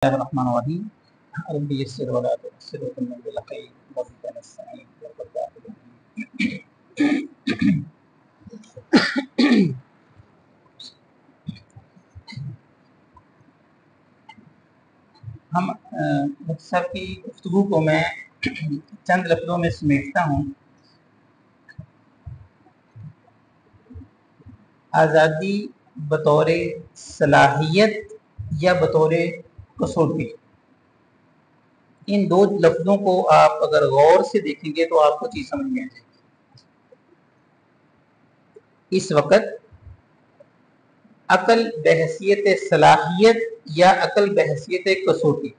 الرحمن الرحیم رب یسر ولا تعسر وتمم بالخیر وبک نستعین ہم مختصر کی گفتگو کو میں چند لفظوں میں سمیٹتا ہوں۔ آزادی بطور صلاحیت یا بطور کسوٹی، ان دو لفظوں کو آپ اگر غور سے دیکھیں گے تو آپ کو چیز سمجھ میں آ جائے گی۔ اس وقت عقل بحیثیت صلاحیت یا عقل بحیثیت کسوٹی،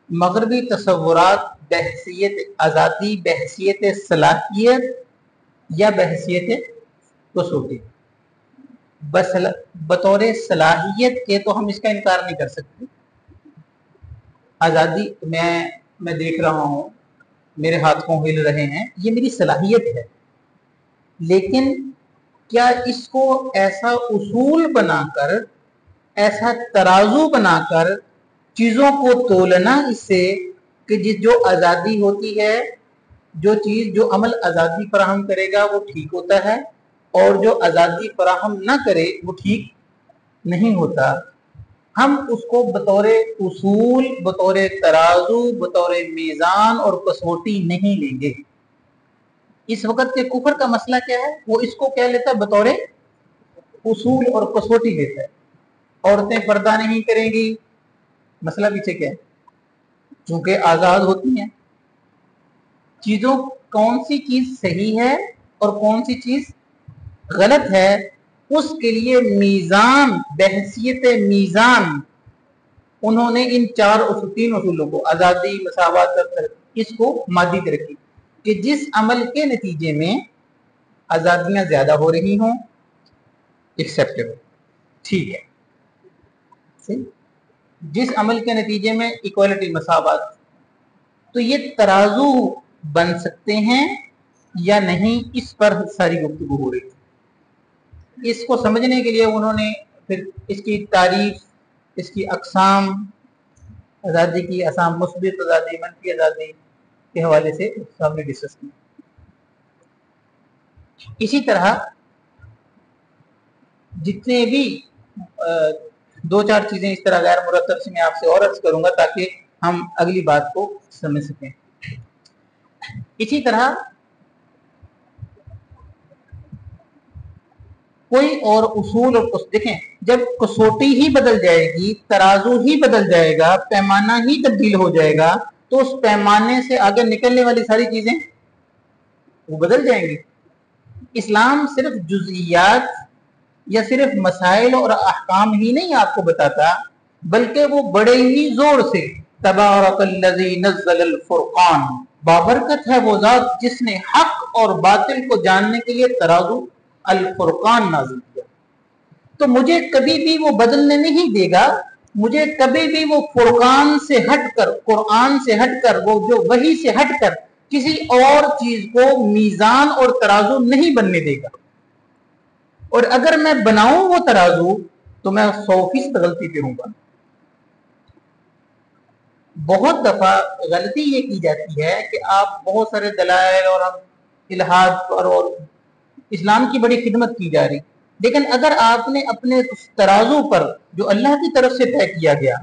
مغربی تصورات بحیثیت آزادی بحیثیت صلاحیت یا بحیثیت کسوٹی۔ بطور صلاحیت کے تو ہم اس کا انکار نہیں کر سکتے۔ آزادی میں دیکھ رہا ہوں، میرے ہاتھ کو ہل رہے ہیں، یہ میری صلاحیت ہے، لیکن کیا اس کو ایسا اصول بنا کر، ایسا ترازو بنا کر چیزوں کو تولنا اس سے کہ جو آزادی ہوتی ہے، جو چیز جو عمل آزادی فراہم کرے گا وہ ٹھیک ہوتا ہے، اور جو آزادی فراہم نہ کرے وہ ٹھیک نہیں ہوتا، ہم اس کو بطور اصول، بطور ترازو، بطور میزان اور کسوٹی نہیں لیں گے۔ اس وقت کے کفر کا مسئلہ کیا ہے؟ وہ اس کو کیا لیتا ہے؟ بطور اصول اور کسوٹی لیتا ہے۔ عورتیں پردہ نہیں کریں گی، مسئلہ پیچھے کیا ہے؟ چونکہ آزاد ہوتی ہیں، چیزوں کون سی چیز صحیح ہے اور کون سی چیز غلط ہے، اس کے لیے میزان، بحیثیت میزان، انہوں نے ان تین اصولوں کو، آزادی، مساوات، اس کو مادی ترقی، کہ جس عمل کے نتیجے میں آزادیاں زیادہ ہو رہی ہوں، ایکسیپٹیبل، ٹھیک ہے، جس عمل کے نتیجے میں ایکوالٹی، مساوات، تو یہ ترازو بن سکتے ہیں یا نہیں، اس پر ساری گفتگو ہو رہی ہے۔ اس کو سمجھنے کے لیے انہوں نے پھر اس کی تعریف، اس کی اقسام، آزادی کی اقسام، مثبت آزادی، منفی آزادی کے حوالے سے ہم نے ڈسکس کی۔ اسی طرح جتنے بھی دو چار چیزیں اس طرح غیر مرتب سے میں آپ سے اور عرض کروں گا تاکہ ہم اگلی بات کو سمجھ سکیں۔ اسی طرح کوئی اور اصول اور دیکھیں، جب کسوٹی ہی بدل جائے گی، ترازو ہی بدل جائے گا، پیمانہ ہی تبدیل ہو جائے گا، تو اس پیمانے سے آگے نکلنے والی ساری چیزیں وہ بدل جائیں گی۔ اسلام صرف جزئیات یا صرف مسائل اور احکام ہی نہیں آپ کو بتاتا، بلکہ وہ بڑے ہی زور سے تبارک الذی نزل الفرقان، بابرکت ہے وہ ذات جس نے حق اور باطل کو جاننے کے لیے ترازو الفرقان نازل کیا۔ تو مجھے کبھی بھی وہ بدلنے نہیں دے گا، مجھے کبھی بھی وہ فرقان سے ہٹ کر، قرآن سے ہٹ کر، وہ جو وحی سے ہٹ کر کسی اور چیز کو میزان اور ترازو نہیں بننے دے گا۔ اور اگر میں بناؤں وہ ترازو تو میں 100% غلطی کروں گا۔ بہت دفعہ غلطی یہ کی جاتی ہے کہ آپ بہت سارے دلائل اور الہاد پر اور اسلام کی بڑی خدمت کی جا رہی، لیکن اگر آپ نے اپنے ترازو پر جو اللہ کی طرف سے طے کیا گیا،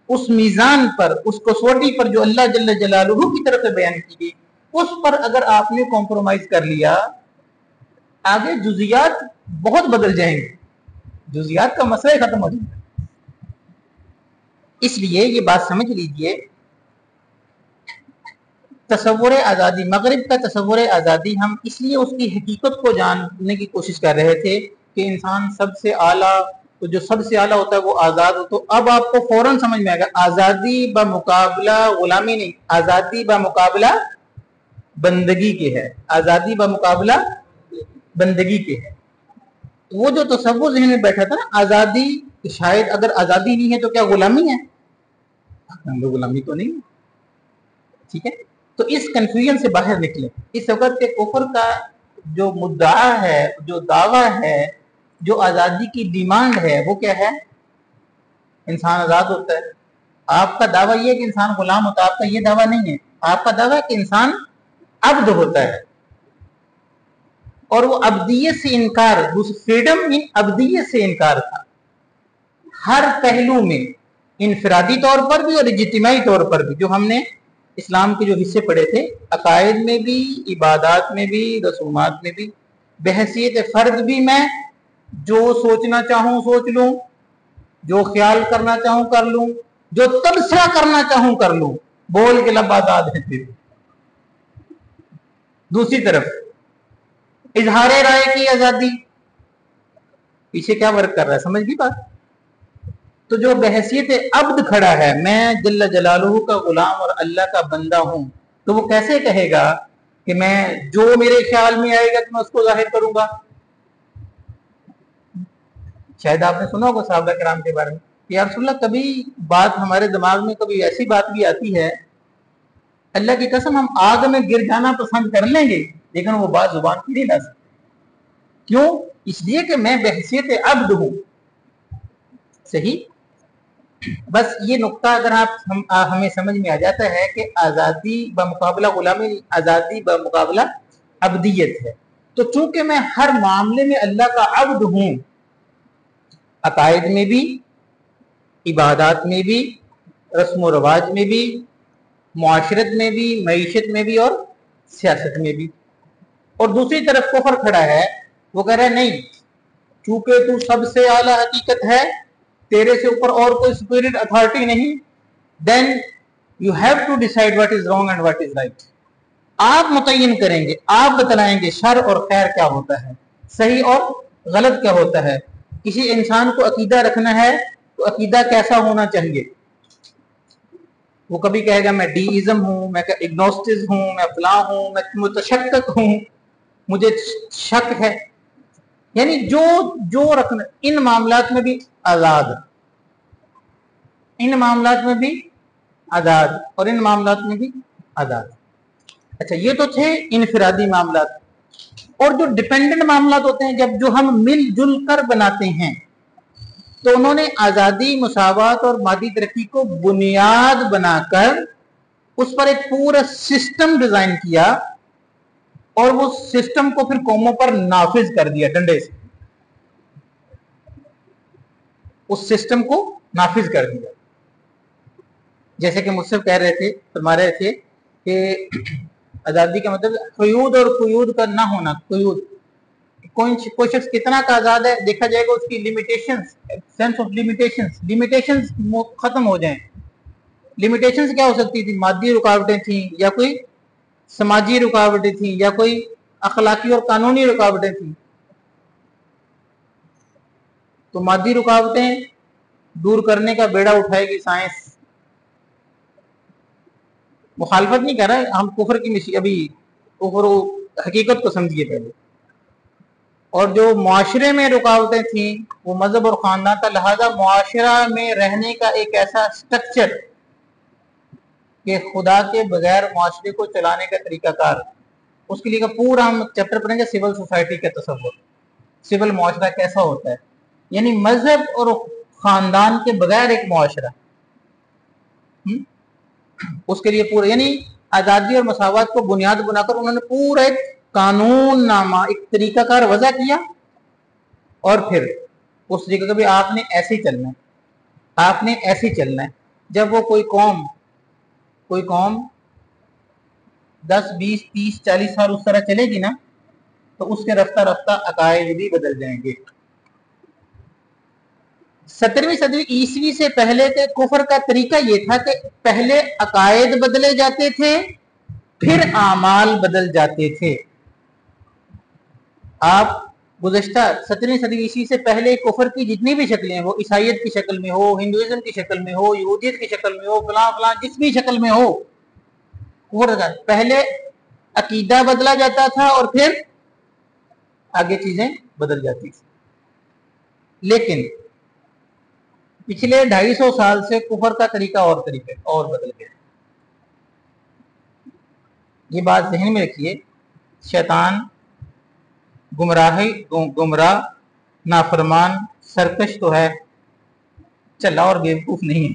اس میزان پر، اس کسوٹی پر جو اللہ جل جلالہ کی طرف سے بیان کی گئی، اس پر اگر آپ نے کمپرومائز کر لیا، آگے جزیات بہت بدل جائیں گے، جزیات کا مسئلہ ہی ختم ہو جائے گا۔ اس لیے یہ بات سمجھ لیجئے، تصور آزادی، مغرب کا تصور آزادی، ہم اس لیے اس کی حقیقت کو جاننے کی کوشش کر رہے تھے کہ انسان سب سے اعلیٰ، تو جو سب سے اعلیٰ ہوتا ہے وہ آزاد ہو۔ تو اب آپ کو فوراً سمجھ میں آئے گا، آزادی بمقابلہ غلامی نہیں، آزادی بمقابلہ بندگی کے ہے، آزادی بمقابلہ بندگی کے ہے۔ وہ جو تصور ذہن میں بیٹھا تھا نا، آزادی شاید اگر آزادی نہیں ہے تو کیا غلامی ہے؟ غلامی تو نہیں، ٹھیک ہے۔ تو اس کنفیوژن سے باہر نکلیں۔ اس وقت کے کفر کا جو مدعا ہے، جو دعویٰ ہے، جو آزادی کی ڈیمانڈ ہے، وہ کیا ہے؟ انسان آزاد ہوتا ہے، آپ کا دعویٰ یہ ہے کہ انسان غلام ہوتا ہے، آپ کا یہ دعویٰ نہیں ہے. آپ کا دعویٰ ہے کہ انسان عبد ہوتا ہے، اور وہ عبدیت سے انکار، فریڈم ان عبدیت سے انکار تھا ہر پہلو میں، انفرادی طور پر بھی اور اجتماعی طور پر بھی. جو ہم نے اسلام کے جو حصے پڑھے تھے، عقائد میں بھی، عبادات میں بھی، رسومات میں بھی، بحیثیت فرد بھی میں جو سوچنا چاہوں سوچ لوں، جو خیال کرنا چاہوں کر لوں، جو تبصرہ کرنا چاہوں کر لوں، بول کے لب آزاد ہے. پھر دوسری طرف اظہار رائے کی آزادی، پیچھے کیا ورک کر رہا ہے، سمجھ گئی بات؟ تو جو بحیثیت عبد کھڑا ہے، میں جل جلالہ کا غلام اور اللہ کا بندہ ہوں، تو وہ کیسے کہے گا کہ میں جو میرے خیال میں آئے گا کہ میں اس کو ظاہر کروں گا؟ شاید آپ نے سنا ہوگا صحابہ کرام کے بارے میں، یا رسول اللہ کبھی بات ہمارے دماغ میں کبھی ایسی بات بھی آتی ہے، اللہ کی قسم ہم آگ میں گر جانا پسند کر لیں گے، لیکن وہ بات زبان کی نہیں لا سکتے. کیوں؟ اس لیے کہ میں بحیثیت عبد ہوں. صحیح. بس یہ نقطہ اگر ہمیں سمجھ میں آ جاتا ہے کہ آزادی بمقابلہ غلامی، آزادی بمقابلہ عبدیت ہے، تو چونکہ میں ہر معاملے میں اللہ کا عبد ہوں، عقائد میں بھی، عبادات میں بھی، رسم و رواج میں بھی، معاشرت میں بھی، معیشت میں بھی اور سیاست میں بھی. اور دوسری طرف کفر کھڑا ہے، وہ کہہ رہا ہے نہیں، چونکہ تو سب سے اعلیٰ حقیقت ہے، تیرے سے اوپر اور کوئی سپیریئر اتھارٹی نہیں، then you have to decide what is wrong and what is right. آپ متعین کریں گے، آپ بتلائیں گے شر اور خیر کیا ہوتا ہے، صحیح اور غلط کیا ہوتا ہے. کسی انسان کو عقیدہ رکھنا ہے تو عقیدہ کیسا ہونا چاہیے؟ وہ کبھی کہے گا میں ڈیزم ہوں، میں اگنوسٹس ہوں، میں فلاں ہوں، میں متشکک ہوں، مجھے شک ہے. یعنی جو رکھنا، ان معاملات میں بھی آزاد، ان معاملات میں بھی آزاد، اور ان معاملات میں بھی آزاد. اچھا، یہ تو تھے انفرادی معاملات. اور جو ڈیپینڈنٹ معاملات ہوتے ہیں، جو ہم مل جل کر بناتے ہیں، تو انہوں نے آزادی، مساوات اور مادی ترقی کو بنیاد بنا کر اس پر ایک پورا سسٹم ڈیزائن کیا، اور وہ سسٹم کو پھر قوموں پر نافذ کر دیا ڈنڈے سے. اس سسٹم کو نافذ کر دیا. جیسے کہ مجھ سے کہہ رہے تھے، فرما رہے تھے کہ آزادی کا مطلب قیود اور قیود کا نہ ہونا. قیود، کوئی شخص کتنا کا آزاد ہے دیکھا جائے گا اس کی لیمیٹیشنز، سینس آف لیمیٹیشنز ختم ہو جائیں. لیمیٹیشنز کیا ہو سکتی تھی؟ مادی رکاوٹیں تھیں، یا کوئی سماجی رکاوٹیں تھیں، یا کوئی اخلاقی اور قانونی رکاوٹیں تھیں. تو مادی رکاوٹیں دور کرنے کا بیڑا اٹھائے گی سائنس. مخالفت نہیں کر رہا، ہم کفر کی ابھی کفر و حقیقت کو سمجھیے پہلے. اور جو معاشرے میں رکاوٹیں تھیں وہ مذہب اور خاندان کا، لہذا معاشرہ میں رہنے کا ایک ایسا سٹرکچر کہ خدا کے بغیر معاشرے کو چلانے کا طریقہ کار، اس کے لیے کا پورا ہم چیپٹر پڑھیں گے، سول سوسائٹی کا تصور، سول معاشرہ کیسا ہوتا ہے. یعنی مذہب اور خاندان کے بغیر ایک معاشرہ، اس کے لیے پورا، یعنی آزادی اور مساوات کو بنیاد بنا کر انہوں نے پورا ایک قانون نامہ، ایک طریقہ کار وضع کیا. اور پھر اس طریقے کا بھی آپ نے ایسے ہی چلنا ہے، آپ نے ایسے ہی چلنا ہے. جب وہ کوئی قوم 10 20 30 40 سال اس طرح چلے گی نا، تو اس کے رفتہ رفتہ عقائد بھی بدل جائیں گے. 17ویں صدی عیسوی سے پہلے کے کفر کا طریقہ یہ تھا کہ پہلے عقائد بدلے جاتے تھے، پھر اعمال بدل جاتے تھے. آپ گزشتہ 17ویں صدی عیسوی سے پہلے کفر کی جتنی بھی شکلیں، وہ عیسائیت کی شکل میں ہو، ہندوازم کی شکل میں ہو، یہودیت کی شکل میں ہو، فلاں فلاں جس بھی شکل میں ہو، پہلے عقیدہ بدلا جاتا تھا اور پھر آگے چیزیں بدل جاتی تھی. لیکن پچھلے 250 سال سے کفر کا طریقہ اور بدل گیا. یہ بات ذہن میں رکھیے، شیطان گمراہ، نافرمان، سرکش تو ہے، چلا اور بیوقوف نہیں ہے.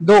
2,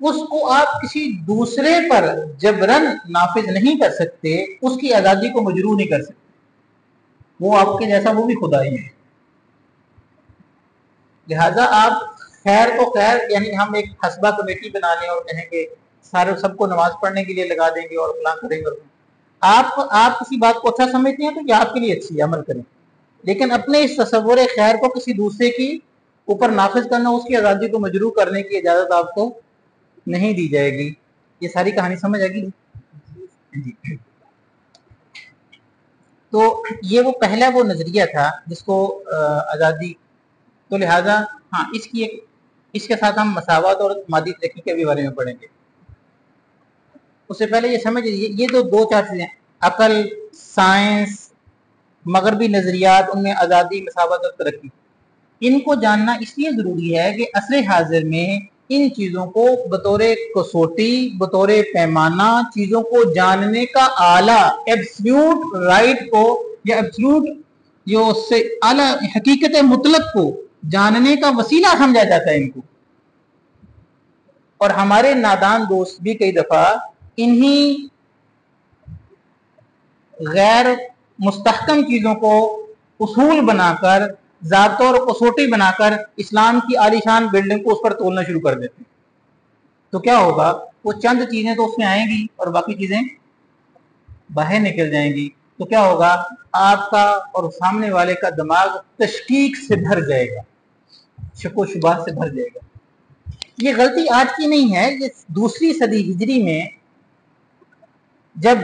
اس کو آپ کسی دوسرے پر جبرن نافذ نہیں کر سکتے، اس کی آزادی کو مجروح نہیں کر سکتے، وہ آپ کے جیسا وہ بھی خدائی ہے۔ لہذا آپ خیر تو خیر، یعنی ہم ایک حسبہ کمیٹی بنا لیں اور کہیں کہ سارے سب کو نماز پڑھنے کے لیے لگا دیں گے اور فلاں کریں گے، آپ کسی بات کو اچھا سمجھتے ہیں تو یہ آپ کے لیے اچھی عمل کریں، لیکن اپنے اس تصور خیر کو کسی دوسرے کی اوپر نافذ کرنا، اس کی آزادی کو مجروح کرنے کی اجازت آپ کو نہیں دی جائے گی۔ یہ ساری کہانی سمجھ آئے گی جی۔ تو یہ وہ پہلا وہ نظریہ تھا جس کو آزادی، تو لہذا ہاں اس کے ساتھ ہم مساوات اور مادی ترقی کے بھی بارے میں پڑھیں گے۔ اس سے پہلے یہ سمجھ لیجیے، یہ جو دو چار چیزیں، عقل، سائنس، مغربی نظریات، ان میں آزادی، مساوات اور ترقی، ان کو جاننا اس لیے ضروری ہے کہ عصر حاضر میں ان چیزوں کو بطور کسوٹی، بطور پیمانہ، چیزوں کو جاننے کا اعلیٰ ایبسلیوٹ رائٹ کو، یا ایبسلیوٹ جو اس سے اعلیٰ حقیقت مطلق کو جاننے کا وسیلہ سمجھا جاتا ہے ان کو۔ اور ہمارے نادان دوست بھی کئی دفعہ انہی غیر مستحکم چیزوں کو اصول بنا کر، ضابطوں اور کسوٹی بنا کر اسلام کی عالیشان بلڈنگ کو اس پر تولنا شروع کر دیتے ہیں۔ تو کیا ہوگا، وہ چند چیزیں تو اس میں آئیں گی اور باقی چیزیں باہر نکل جائیں گی، تو کیا ہوگا، آپ کا اور سامنے والے کا دماغ تشکیک سے بھر جائے گا، شک و شبہات سے بھر جائے گا۔ یہ غلطی آج کی نہیں ہے، یہ دوسری صدی ہجری میں جب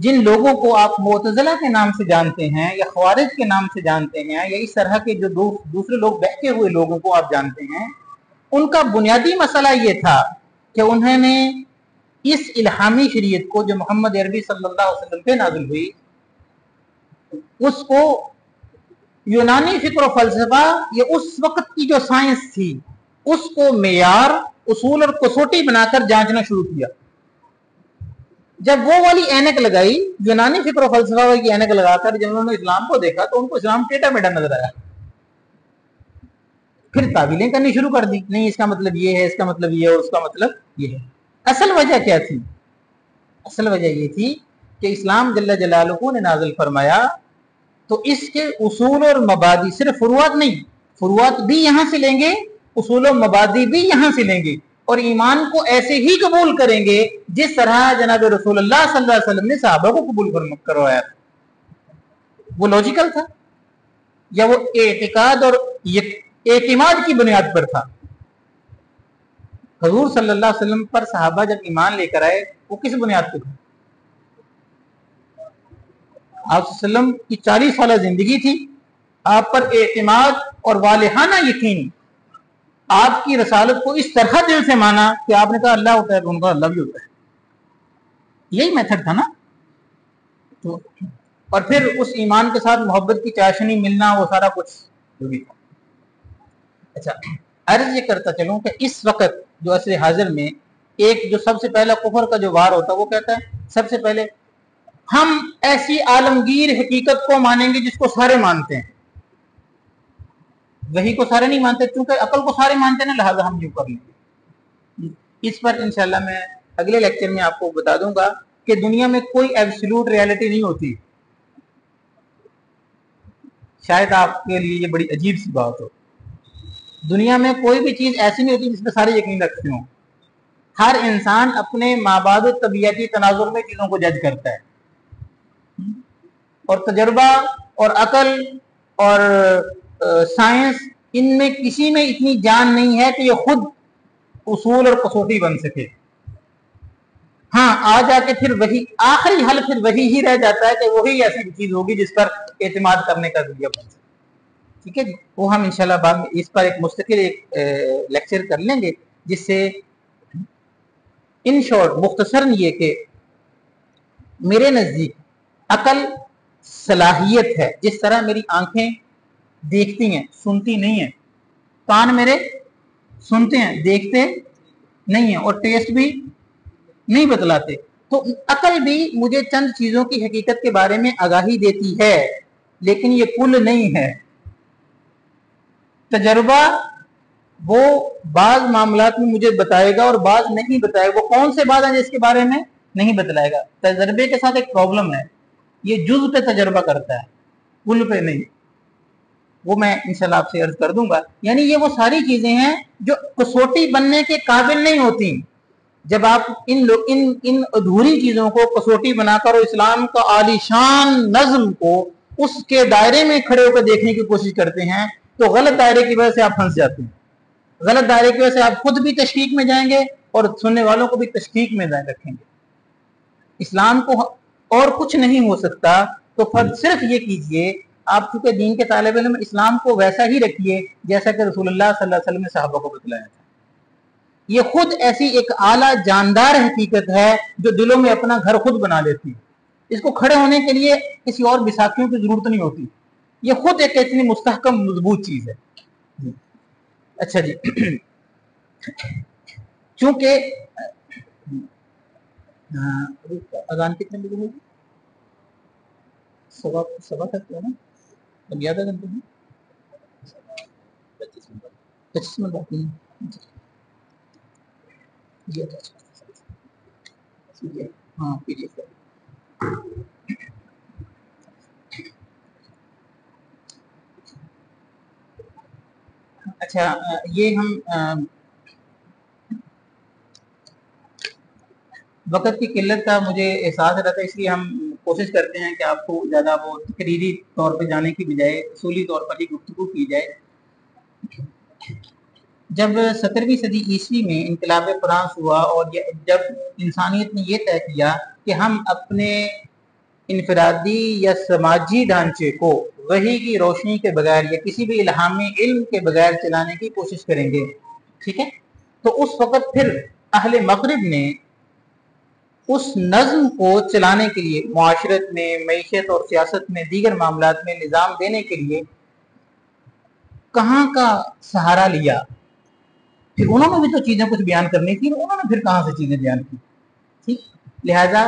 جن لوگوں کو آپ معتزلہ کے نام سے جانتے ہیں یا خوارج کے نام سے جانتے ہیں، یا اس طرح کے جو دوسرے لوگ بہکے ہوئے لوگوں کو آپ جانتے ہیں، ان کا بنیادی مسئلہ یہ تھا کہ انہوں نے اس الہامی شریعت کو جو محمد عربی صلی اللہ علیہ وسلم پہ نازل ہوئی، اس کو یونانی فکر و فلسفہ یا اس وقت کی جو سائنس تھی اس کو معیار، اصول اور کسوٹی بنا کر جانچنا شروع کیا۔ جب وہ والی اینک لگائی، یونانی فکر و فلسفہ والی اینک لگا کر جب انہوں نے اسلام کو دیکھا تو ان کو اسلام ٹیٹا میٹا نظر آیا، پھر تعویلیں کرنی شروع کر دی، نہیں اس کا مطلب یہ ہے، اس کا مطلب یہ ہے، اور اس کا مطلب یہ ہے۔ اصل وجہ کیا تھی؟ اصل وجہ یہ تھی کہ اسلام جل جلالہ نے نازل فرمایا تو اس کے اصول اور مبادی، صرف فروعات نہیں، فروعات بھی یہاں سے لیں گے، اصول و مبادی بھی یہاں سے لیں گے، اور ایمان کو ایسے ہی قبول کریں گے جس طرح جناب رسول اللہ صلی اللہ علیہ وسلم نے صحابہ کو قبول کروایا تھا۔ وہ لاجیکل تھا یا وہ اعتقاد اور اعتماد کی بنیاد پر تھا؟ حضور صلی اللہ علیہ وسلم پر صحابہ جب ایمان لے کر آئے وہ کس بنیاد پر تھا؟ آپ صلی اللہ علیہ وسلم کی 40 سالہ زندگی تھی، آپ پر اعتماد اور والہانہ یقین، آپ کی رسالت کو اس طرح دل سے مانا کہ آپ نے کہا اللہ ہوتا ہے تو ان کا اللہ بھی ہوتا ہے۔ یہی میتھڈ تھا نا۔ تو اور پھر اس ایمان کے ساتھ محبت کی چاشنی ملنا، وہ سارا کچھ جو بھی تھا۔ اچھا، عرض یہ کرتا چلوں کہ اس وقت جو عصر حاضر میں ایک جو سب سے پہلا کفر کا جو وار ہوتا ہے وہ کہتا ہے سب سے پہلے ہم ایسی عالمگیر حقیقت کو مانیں گے جس کو سارے مانتے ہیں۔ وہی کو سارے نہیں مانتے، چونکہ عقل کو سارے مانتے ہیں، لہذا ہم یوں کر لیں گے۔ اس پر انشاءاللہ میں اگلے لیکچر میں آپ کو بتا دوں گا کہ دنیا میں کوئی ایبسولوٹ ریالٹی نہیں ہوتی۔ شاید آپ کے لیے یہ بڑی عجیب سی بات ہو، دنیا میں کوئی بھی چیز ایسی نہیں ہوتی جس میں سارے یقین رکھتے ہوں۔ ہر انسان اپنے مابعد طبیعتی تناظر میں چیزوں کو جج کرتا ہے، اور تجربہ اور عقل اور سائنس، ان میں کسی میں اتنی جان نہیں ہے کہ یہ خود اصول اور کسوٹی بن سکے۔ ہاں، آ جا کے پھر وہی آخری حل پھر وہی ہی رہ جاتا ہے کہ وہی ایسی چیز ہوگی جس پر اعتماد کرنے کا ذریعہ بن سکے۔ ٹھیک ہے جی، وہ ہم انشاءاللہ بعد میں اس پر ایک مستقل ایک لیکچر کر لیں گے، جس سے ان شارٹ مختصراً یہ کہ میرے نزدیک عقل صلاحیت ہے، جس طرح میری آنکھیں دیکھتی ہیں سنتی نہیں ہیں، کان میرے سنتے ہیں دیکھتے نہیں ہیں، اور ٹیسٹ بھی نہیں بتلاتے، تو عقل بھی مجھے چند چیزوں کی حقیقت کے بارے میں آگاہی دیتی ہے، لیکن یہ کل نہیں ہے۔ تجربہ وہ بعض معاملات میں مجھے بتائے گا اور بعض نہیں بتائے گا. وہ کون سے بعض ہیں جس کے بارے میں نہیں بتلائے گا. تجربے کے ساتھ ایک پرابلم ہے, یہ جز پہ تجربہ کرتا ہے, کل پہ نہیں. وہ میں انشاءاللہ آپ سے عرض کر دوں گا. یعنی یہ وہ ساری چیزیں ہیں جو کسوٹی بننے کے قابل نہیں ہوتی. جب آپ ان ادھوری چیزوں کو کسوٹی بنا کر اور اسلام کا عالی شان نظم کو اس کے دائرے میں کھڑے ہو کر دیکھنے کی کوشش کرتے ہیں تو غلط دائرے کی وجہ سے آپ پھنس جاتے ہیں. غلط دائرے کی وجہ سے آپ خود بھی تشکیک میں جائیں گے اور سننے والوں کو بھی تشکیک میں رکھیں گے. اسلام کو اور کچھ نہیں ہو سکتا تو فرض صرف یہ کیجئے, آپ چونکہ دین کے طالب علم, اسلام کو ویسا ہی رکھیے جیسا کہ رسول اللہ صلی اللہ علیہ وسلم نے صحابہ کو بتلایا تھا. یہ خود ایسی ایک اعلیٰ جاندار حقیقت ہے جو دلوں میں اپنا گھر خود بنا لیتی ہے. اس کو کھڑے ہونے کے لیے کسی اور بیساکھیوں کی ضرورت نہیں ہوتی. یہ خود ایک اتنی مستحکم مضبوط چیز ہے. اچھا جی, چونکہ اذان کتنے بجے ہوگی؟ سوا تک ہے نا, اب یاد آ گھنٹے ہیں 25 منٹ باقی ہیں. ہاں اچھا, یہ ہم وقت کی قلت کا مجھے احساس رہتا ہے, اس لیے ہم کوشش کرتے ہیں کہ آپ کو زیادہ وہ تقریری طور پہ جانے کی بجائے اصولی طور پر ہی گفتگو کی جائے. جب 17ویں صدی عیسوی میں انقلاب فرانس ہوا اور جب انسانیت نے یہ طے کیا کہ ہم اپنے انفرادی یا سماجی ڈھانچے کو وحی کی روشنی کے بغیر یا کسی بھی الہامی علم کے بغیر چلانے کی کوشش کریں گے, ٹھیک ہے, تو اس وقت پھر اہل مغرب نے اس نظم کو چلانے کے لیے, معاشرت میں, معیشت اور سیاست میں, دیگر معاملات میں نظام دینے کے لیے کہاں کا سہارا لیا. پھر انہوں نے بھی تو چیزیں کچھ بیان کرنی تھی, انہوں نے پھر کہاں سے چیزیں بیان کی, ٹھیک. لہذا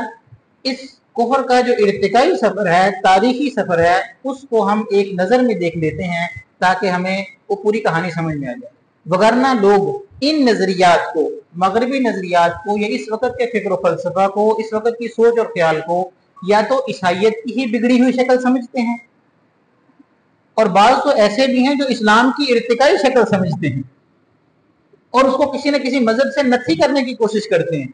اس کفر کا جو ارتقائی سفر ہے, تاریخی سفر ہے, اس کو ہم ایک نظر میں دیکھ لیتے ہیں تاکہ ہمیں وہ پوری کہانی سمجھ میں آ جائے. وگرنہ لوگ ان نظریات کو, مغربی نظریات کو, یا اس وقت کے فکر و فلسفہ کو, اس وقت کی سوچ اور خیال کو یا تو عیسائیت کی ہی بگڑی ہوئی شکل سمجھتے ہیں, اور بعض تو ایسے بھی ہیں جو اسلام کی ارتقائی شکل سمجھتے ہیں اور اس کو کسی نہ کسی مذہب سے نفی کرنے کی کوشش کرتے ہیں.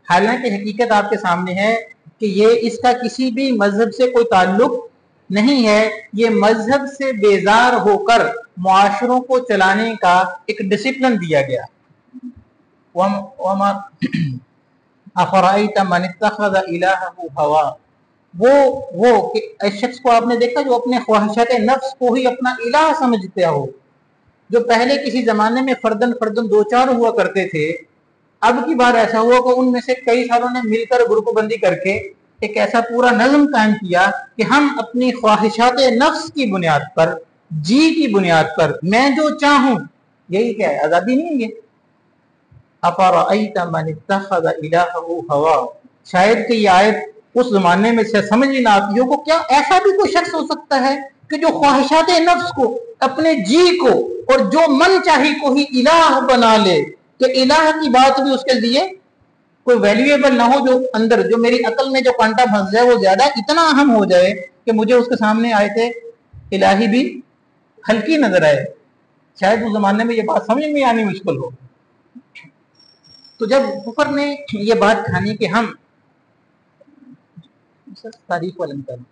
حالانکہ حقیقت آپ کے سامنے ہے کہ یہ اس کا کسی بھی مذہب سے کوئی تعلق نہیں ہے. یہ مذہب سے بیزار ہو کر معاشروں کو چلانے کا ایک ڈسپلن دیا گیا. افرائیت من اتخذ الہہ ہوا, وہ کہ شخص کو آپ نے دیکھا جو اپنے خواہشات نفس کو ہی اپنا الہ سمجھتا ہو. جو پہلے کسی زمانے میں فردن دو چار ہوا کرتے تھے, اب کی بار ایسا ہوا کہ ان میں سے کئی ساروں نے مل کر گروپ بندی کر کے ایک ایسا پورا نظم قائم کیا کہ ہم اپنی خواہشات نفس کی بنیاد پر, جی کی بنیاد پر, میں جو چاہوں, یہی کیا ہے, آزادی نہیں ہے. افرأیت من اتخذ الہہ ہوا, شاید کہ یہ آیت اس زمانے میں سے سمجھ نہ آتی ہو کہ کیا ایسا بھی کوئی شخص ہو سکتا ہے کہ جو خواہشات نفس کو, اپنے جی کو اور جو من چاہی کو ہی الہ بنا لے, کہ الہ کی بات بھی اس کے لیے کوئی ویلیویبل نہ ہو, جو اندر جو میری عقل میں جو کانٹا پھنس جائے وہ زیادہ اتنا اہم ہو جائے کہ مجھے اس کے سامنے آیت الہی بھی ہلکی نظر آئے. شاید اس زمانے میں یہ بات سمجھ میں آنی مشکل ہو. تو جب کفر نے یہ بات ٹھانی کہ ہم تاریخ والن کریں,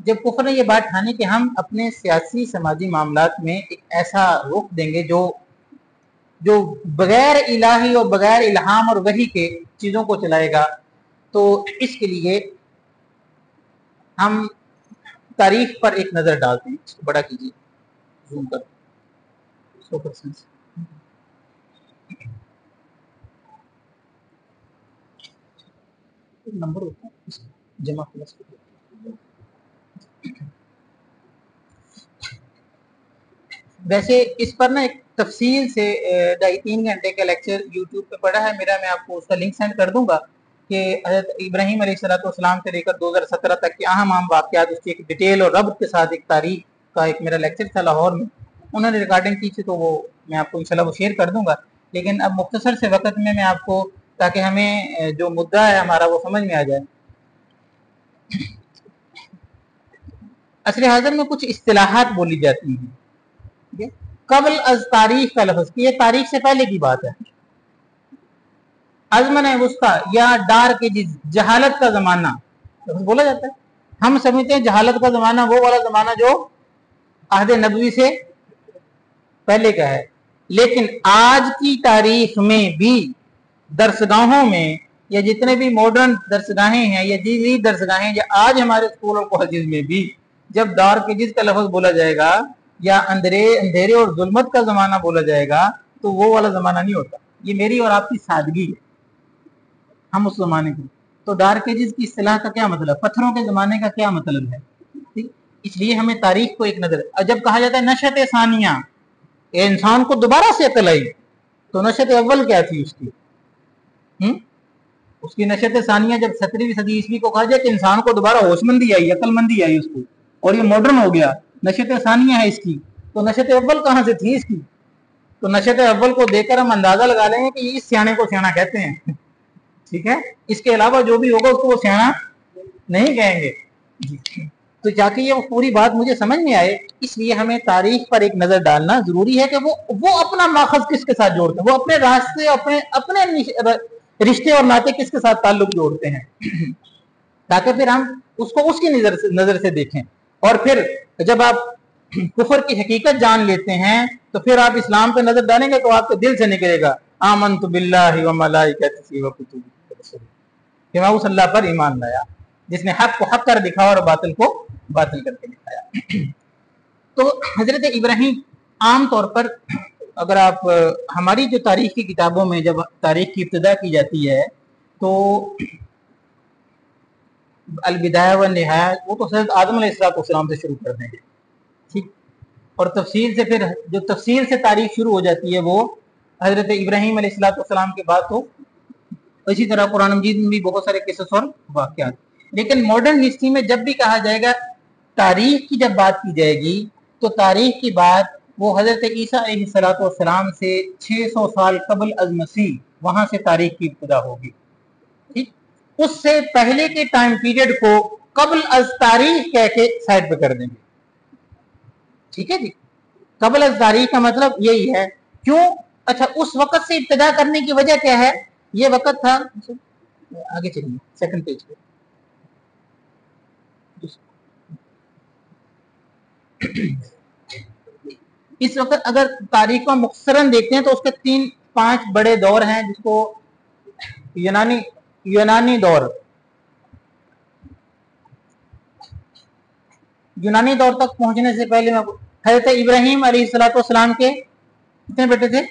جب کفر نے یہ بات ٹھانی کہ ہم اپنے سیاسی سماجی معاملات میں ایک ایسا رخ دیں گے جو بغیر الہی اور بغیر الہام اور وحی کے چیزوں کو چلائے گا, تو اس کے لیے ہم تاریخ پر ایک نظر ڈالتے ہیں. اس کو بڑا کیجیے, زوم کر 100%. نمبر ہوتا ہے جمع پلس. ویسے اس پر نا ایک تفصیل سے 2.5-3 گھنٹے کا لیکچر یوٹیوب پہ پڑا ہے میرا, میں آپ کو اس کا لنک سینڈ کر دوں گا کہ حضرت ابراہیم علیہ السلام سے لے کر 2017 تک کے اہم واقعات, اس کی ایک ڈیٹیل اور ربط کے ساتھ ایک تاریخ کا ایک میرا لیکچر تھا لاہور میں. انہوں نے ریکارڈنگ کی تھی تو وہ میں آپ کو انشاءاللہ وہ شیئر کر دوں گا. لیکن اب مختصر سے وقت میں آپ کو, تاکہ ہمیں جو مدعا ہے ہمارا وہ سمجھ میں آ جائے. عصر حاضر میں کچھ اصطلاحات بولی جاتی ہیں. قبل از تاریخ کا لفظ, یہ تاریخ سے پہلے کی بات ہے. ازمن وسطی یا ڈارک ایجز, جہالت کا زمانہ بولا جاتا ہے. ہم سمجھتے ہیں جہالت کا زمانہ وہ والا زمانہ جو عہد نبوی سے پہلے کا ہے, لیکن آج کی تاریخ میں بھی درسگاہوں میں یا جتنے بھی ماڈرن درسگاہیں ہیں یا جدید درسگاہیں یا آج ہمارے اسکول اور کالجز میں بھی جب ڈارک ایجز کا لفظ بولا جائے گا یا اندھیرے اور ظلمت کا زمانہ بولا جائے گا تو وہ والا زمانہ نہیں ہوتا. یہ میری اور آپ کی سادگی ہے, ہم اس زمانے کی. تو ڈارک ایجز کی اصطلاح کا کیا مطلب, پتھروں کے زمانے کا کیا مطلب ہے. اس لیے ہمیں تاریخ کو ایک نظر, جب کہا جاتا ہے نشأت ثانیہ, انسان کو دوبارہ سے عقل آئی, تو نشأت اول کیا تھی اس کی, اس کی نشأت ثانیہ جب 17ویں صدی عیسوی کو کہا جائے کہ انسان کو دوبارہ ہوش مندی آئی, عقل مندی آئی اس کو, اور یہ ماڈرن ہو گیا, نشأت ثانیہ ہے اس کی, تو نشأت اول کہاں سے تھی اس کی. تو نشأت اول کو دیکھ کر ہم اندازہ لگا لیں گے کہ اس سیانے کو سیانا کہتے ہیں, ٹھیک ہے. اس کے علاوہ جو بھی ہوگا اس کو وہ سیانا نہیں کہیں گے. تو جا کے یہ پوری بات مجھے سمجھ میں آئے, اس لیے ہمیں تاریخ پر ایک نظر ڈالنا ضروری ہے کہ وہ اپنا ماخذ کس کے ساتھ جوڑتے ہیں, وہ اپنے راستے اپنے رشتے اور ناطے کس کے ساتھ تعلق جوڑتے ہیں, تاکہ پھر ہم اس کو اس کی نظر سے دیکھیں. اور پھر جب آپ کفر کی حقیقت جان لیتے ہیں تو پھر آپ اسلام پہ نظر ڈالیں گے تو آپ کے دل سے نکلے گا آمنت باللہ و ملائکتہ و کتبہ ورسلہ, کہ میں اس اللہ پر ایمان لایا جس نے حق کو حق کر دکھایا اور باطل کو باطل کر کے دکھایا. تو حضرت ابراہیم عام طور پر, اگر آپ ہماری جو تاریخ کی کتابوں میں جب تاریخ کی ابتدا کی جاتی ہے تو البدایہ والنہایہ وہ تو حضرت آدم علیہ السلام سے شروع کر دیں گے, ٹھیک. اور تفصیل سے پھر جو تفصیل سے تاریخ شروع ہو جاتی ہے وہ حضرت ابراہیم علیہ السلام کے بعد تو اسی طرح قرآن مجید میں بھی بہت سارے قصص اور واقعات. لیکن ماڈرن ہسٹری میں جب بھی کہا جائے گا, تاریخ کی جب بات کی جائے گی تو تاریخ کی بات وہ حضرت عیسیٰ علیہ السلام سے 600 سال قبل از مسیح, وہاں سے تاریخ کی ابتدا ہوگی, ٹھیک. اس سے پہلے کے ٹائم پیریڈ کو قبل از تاریخ کہہ کے سائڈ پہ کر دیں گے, ٹھیک ہے جی. قبل از تاریخ کا مطلب یہی ہے. کیوں؟ اچھا, اس وقت سے ابتدا کرنے کی وجہ کیا ہے. یہ وقت تھا, آگے چلیے سیکنڈ پیج پہ, اس وقت اگر تاریخ کو مختصراً دیکھتے ہیں تو اس کے 3-5 بڑے دور ہیں, جس کو یونانی دور, یونانی دور تک پہنچنے سے پہلے حضرت ابراہیم علیہ السلام کے کتنے بیٹے تھے؟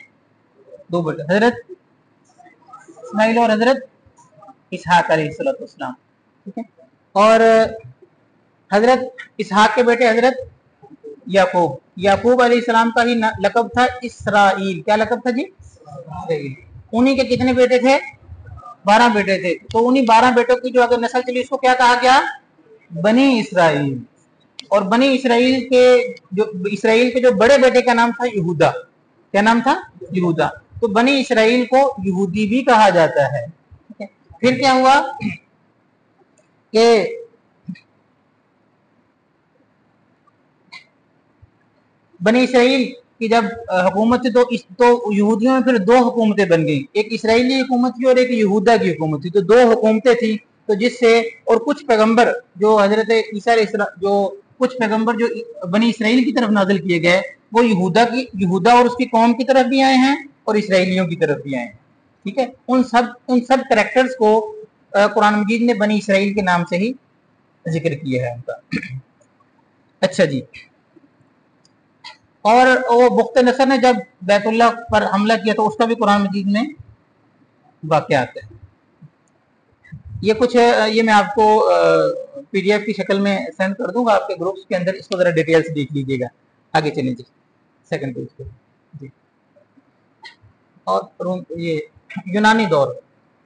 2 بیٹے, حضرت اسماعیل اور حضرت اسحاق علیہ السلام, ٹھیک ہے. اور حضرت اسحاق کے بیٹے حضرت یعقوب علیہ السلام کا ہی لقب تھا اسرائیل. کیا لقب تھا جی؟ اسرائیل. انہی کے کتنے بیٹے تھے؟ 12 بیٹے تھے. تو انہی 12 بیٹوں کی جو اگر نسل چلی اس کو کیا کہا گیا؟ بنی اسرائیل. اور بنی اسرائیل کے جو بڑے بیٹے کا نام تھا یہودا. کیا نام تھا؟ یہودا. تو بنی اسرائیل کو یہودی بھی کہا جاتا ہے. پھر کیا ہوا کہ بنی اسرائیل کی جب حکومت تھی تو یہودیوں میں پھر 2 حکومتیں بن گئی, ایک اسرائیلی حکومت تھی اور ایک یہودا کی حکومت تھی. تو 2 حکومتیں تھیں, تو جس سے اور کچھ پیغمبر جو حضرت عیسیٰ علیہ السلام, جو کچھ پیغمبر جو بنی اسرائیل کی طرف نازل کیے گئے وہ یہودا اور اس کی قوم کی طرف بھی آئے ہیں اور اسرائیلیوں کی طرف بھی آئے ہیں, ٹھیک ہے. ان سب کریکٹرز کو قرآن مجید نے بنی اسرائیل کے نام سے ہی ذکر کیا ہے ان کا. اچھا جی, اور وہ بخت نصر نے جب بیت اللہ پر حملہ کیا تو اس کا بھی قرآن مجید میں واقعات ہے. یہ میں آپ کو PDF کی شکل میں سینڈ کر دوں گا آپ کے گروپس کے اندر, اس کو ذرا ڈیٹیل سے دیکھ لیجیے گا. آگے چلیں جی سیکنڈ پیج پہ جی. اور یہ یونانی دور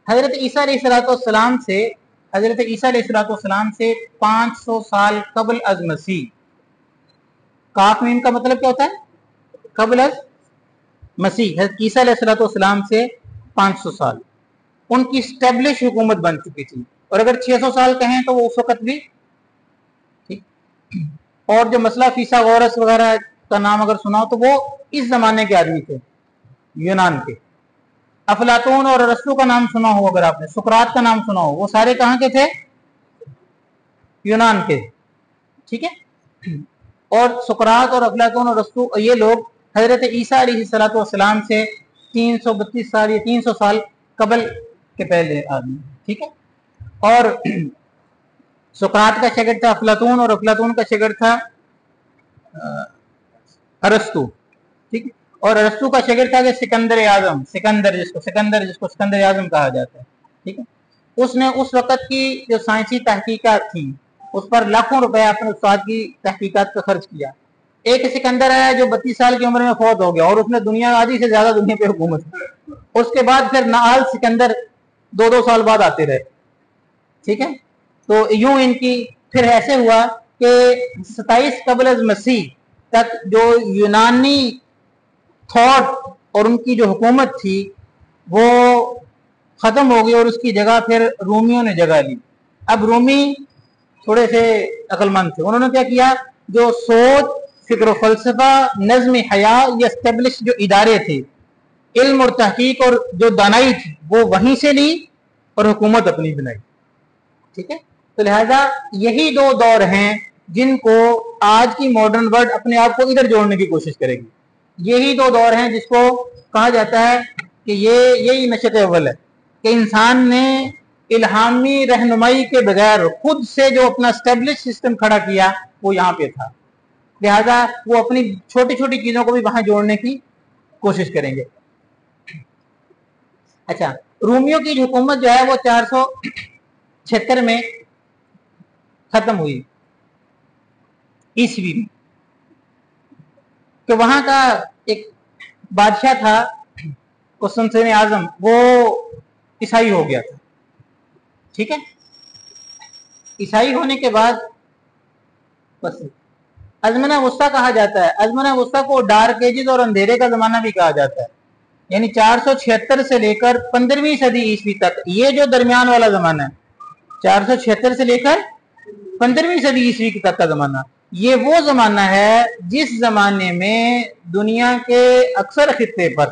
حضرت عیسیٰ علیہ السلام سے 500 سال قبل از مسیح. کاف میم کا مطلب کیا ہوتا ہے؟ قبل مسیح، حضرت عیسیٰ علیہ السلام سے 500 سال ان کی اسٹیبلش حکومت بن چکی تھی، اور اگر 600 سال کہیں تو وہ اس وقت بھی ٹھیک۔ اور جو مسئلہ فیثاغورس وغیرہ کا نام اگر سنا ہو تو وہ اس زمانے کے آدمی تھے، یونان کے۔ افلاطون اور ارسطو کا نام سنا ہو، اگر آپ نے سقراط کا نام سنا ہو، وہ سارے کہاں کے تھے؟ یونان کے، ٹھیک ہے۔ اور سقراط اور افلاطون اور ارسطو یہ لوگ حضرت عیسیٰ علیہ السلام سے 332 سال یا 300 سال قبل کے پہلے آدمی، ٹھیک ہے۔ اور سقراط کا شاگرد تھا افلاطون، اور افلاطون کا شاگرد تھا ارسطو، ٹھیک ہے۔ اور ارسطو کا شاگرد تھا کہ سکندر اعظم، جس کو سکندر اعظم کہا جاتا ہے، ٹھیک ہے۔ اس نے اس وقت کی جو سائنسی تحقیقات تھیں اس پر لاکھوں روپے اپنے استاد کی تحقیقات پر خرچ کیا۔ ایک سکندر ہے جو 32 سال کی عمر میں فوت ہو گیا، اور اس نے دنیا آدھی سے زیادہ دنیا پہ حکومت کی۔ اس کے بعد پھر نال سکندر 2 سال بعد آتے رہے، ٹھیک ہے۔ تو یوں ان کی پھر ایسے ہوا کہ 27 قبل از مسیح تک جو یونانی تھاٹ اور ان کی جو حکومت تھی وہ ختم ہو گئی، اور اس کی جگہ پھر رومیوں نے جگہ لی۔ اب رومی تھوڑے سے عقل مند تھے، انہوں نے کیا کیا، جو سوچ، فکر و فلسفہ، نظم حیاء یا اسٹیبلش جو ادارے تھے، علم اور تحقیق اور جو دانائی تھی، وہ وہیں سے لی اور حکومت اپنی بنائی، ٹھیک ہے۔ تو لہذا یہی 2 دور ہیں جن کو آج کی ماڈرن ورلڈ اپنے آپ کو ادھر جوڑنے کی کوشش کرے گی۔ یہی 2 دور ہیں جس کو کہا جاتا ہے کہ یہی نشأت اول ہے، کہ انسان نے الہامی رہنمائی کے بغیر خود سے جو اپنا اسٹیبلش سسٹم کھڑا کیا وہ یہاں پہ تھا، لہذا وہ اپنی چھوٹی چھوٹی چیزوں کو بھی وہاں جوڑنے کی کوشش کریں گے۔ اچھا، رومیوں کی حکومت جو ہے وہ 476 میں ختم ہوئی عیسوی میں، کہ وہاں کا ایک بادشاہ تھا قسطنطین اعظم، وہ عیسائی ہو گیا تھا، ٹھیک ہے۔ عیسائی ہونے کے بعد بس ازمنہ وسطیٰ کہا جاتا ہے، ازمنہ وسطیٰ کو ڈارک ایجز اور اندھیرے کا زمانہ بھی کہا جاتا ہے، یعنی 476 سے لے کر 15ویں صدی عیسوی تک، یہ جو درمیان والا زمانہ ہے 476 سے لے کر 15ویں صدی عیسوی تک کا زمانہ، یہ وہ زمانہ ہے جس زمانے میں دنیا کے اکثر خطے پر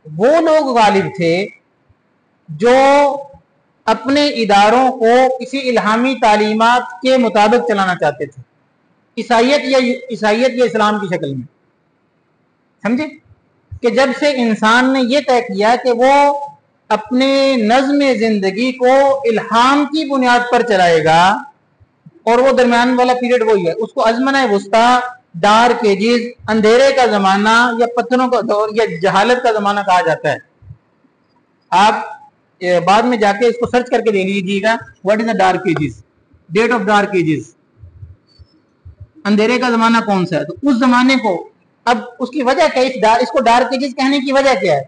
وہ لوگ غالب تھے جو اپنے اداروں کو کسی الہامی تعلیمات کے مطابق چلانا چاہتے تھے، عیسائیت یا اسلام کی شکل میں، سمجھے؟ کہ جب سے انسان نے یہ طے کیا کہ وہ اپنے نظم زندگی کو الہام کی بنیاد پر چلائے گا، اور وہ درمیان والا پیریڈ وہی ہے، اس کو ازمنہ وسطیٰ، ڈارک ایجز، اندھیرے کا زمانہ یا پتھروں کا دور یا جہالت کا زمانہ کہا جاتا ہے۔ آپ بعد میں جا کے اس کو سرچ کر کے دے لیجیے گا، what is the dark ages, that of dark ages, اندھیرے کا زمانہ کون سا ہے۔ تو اس زمانے کو، اب اس کی وجہ کیا ہے، اس کو ڈارک ایجز کہنے کی وجہ کیا ہے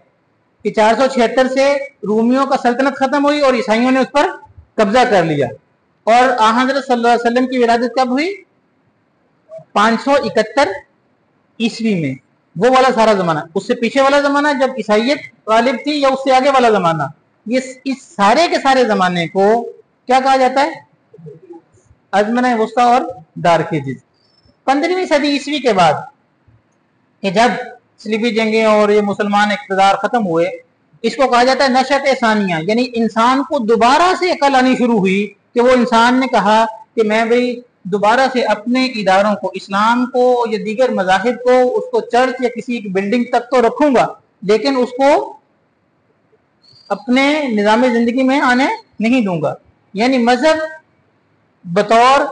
کہ 476 سے رومیوں کا سلطنت ختم ہوئی اور عیسائیوں نے اس پر قبضہ کر لیا، اور حضرت صلی اللہ علیہ وسلم کی ولادت کب ہوئی؟ 571 عیسوی میں، وہ والا سارا زمانہ۔ اس سے پیچھے والا زمانہ جب عیسائیت غالب تھی، یا اس سے آگے والا زمانہ، اس سارے کے سارے زمانے کو کیا کہا جاتا ہے؟ ازمنہ وسطیٰ اور ڈارک ایجز۔ 15ویں صدی عیسوی کے بعد کہ جب صلیبی جنگیں اور یہ مسلمان اقتدار ختم ہوئے، اس کو کہا جاتا ہے نشأت ثانیہ، یعنی انسان کو دوبارہ سے عقل آنی شروع ہوئی، کہ وہ انسان نے کہا کہ میں بھئی دوبارہ سے اپنے اداروں کو، اسلام کو یا دیگر مذاہب کو، اس کو چرچ یا کسی بلڈنگ تک تو رکھوں گا، لیکن اس کو اپنے نظام زندگی میں آنے نہیں دوں گا۔ یعنی مذہب بطور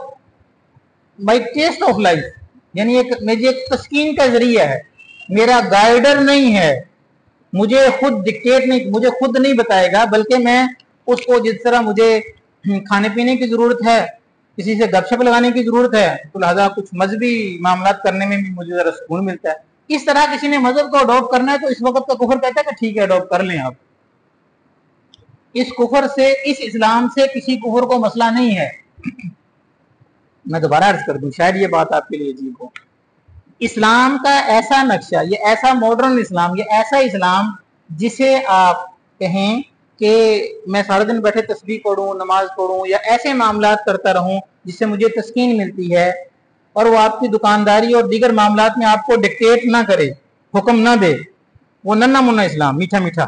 مائی ٹیسٹ آف لائف، یعنی مجھے ایک تسکین کا ذریعہ ہے، میرا گائیڈر نہیں ہے، مجھے خود ڈکٹیٹ نہیں، مجھے خود نہیں بتائے گا، بلکہ میں اس کو جس طرح مجھے کھانے پینے کی ضرورت ہے، کسی سے گپ شپ لگانے کی ضرورت ہے، تو لہذا کچھ مذہبی معاملات کرنے میں بھی مجھے ذرا سکون ملتا ہے۔ اس طرح کسی نے مذہب کو اڈاپٹ کرنا ہے تو اس وقت کا کفر کہتا ہے کہ ٹھیک ہے اڈاپٹ کر لیں آپ۔ اس کفر سے، اس اسلام سے کسی کفر کو مسئلہ نہیں ہے۔ میں دوبارہ عرض کر دوں، شاید یہ بات آپ کے لیے عجیب ہو، اسلام کا ایسا نقشہ، یہ ایسا ماڈرن اسلام، یہ ایسا اسلام جسے آپ کہیں کہ میں سارا دن بیٹھے تسبیح پڑھوں، نماز پڑھوں یا ایسے معاملات کرتا رہوں جس سے مجھے تسکین ملتی ہے، اور وہ آپ کی دکانداری اور دیگر معاملات میں آپ کو ڈکٹیٹ نہ کرے، حکم نہ دے، وہ ننھا منا اسلام، میٹھا میٹھا،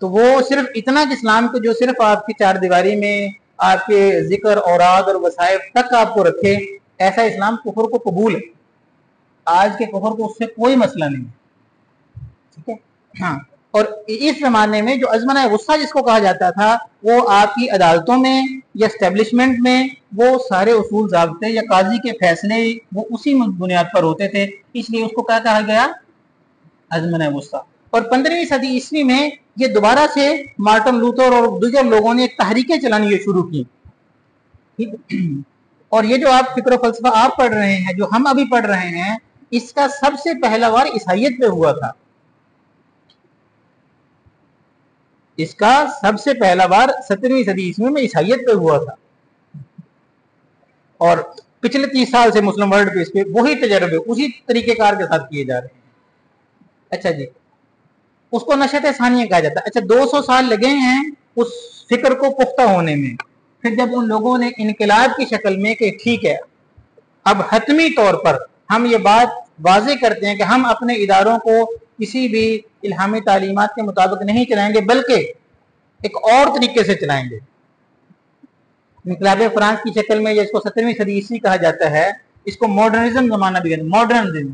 تو وہ صرف اتنا کہ اسلام کو جو صرف آپ کی چار دیواری میں آپ کے ذکر اوراد اور وظائف تک آپ کو رکھے، ایسا اسلام کفر کو قبول ہے۔ آج کے کفر کو اس سے کوئی مسئلہ نہیں ہے، ٹھیک ہے؟ ہاں، اور اس زمانے میں جو ازمنہ غصہ جس کو کہا جاتا تھا، وہ آپ کی عدالتوں میں یا اسٹیبلشمنٹ میں وہ سارے اصول ضابطے یا قاضی کے فیصلے وہ اسی بنیاد پر ہوتے تھے، اس لیے اس کو کیا کہا گیا؟ ازمنہ غصہ۔ اور 15ویں صدی عیسوی میں یہ دوبارہ سے مارٹن لوتھر اور دیگر لوگوں نے تحریکیں چلانی یہ شروع کی، اور یہ جو آپ فکر و فلسفہ آپ پڑھ رہے ہیں، جو ہم ابھی پڑھ رہے ہیں، اس کا سب سے پہلا وار عیسائیت پہ ہوا تھا۔ اس کا سب سے پہلا بار 17ویں صدی عیسوی میں عیسائیت پہ ہوا تھا، اور پچھلے 30 سال سے مسلم ورلڈ پہ اس پہ وہی تجربے اسی طریقہ کار کے ساتھ کیے جا رہے ہیں۔ اچھا جی، اس کو نشت ثانیہ کہا جاتا ہے۔ اچھا، 200 سال لگے ہیں اس فکر کو پختہ ہونے میں، پھر جب ان لوگوں نے انقلاب کی شکل میں کہ ٹھیک ہے اب حتمی طور پر ہم یہ بات واضح کرتے ہیں کہ ہم اپنے اداروں کو کسی بھی الہامی تعلیمات کے مطابق نہیں چلائیں گے بلکہ ایک اور طریقے سے چلائیں گے، انقلاب فرانس کی شکل میں، اس کو 17ویں صدی عیسوی کہا جاتا ہے، اس کو ماڈرنزم زمانہ بھی کہتے ہیں۔ Modernism,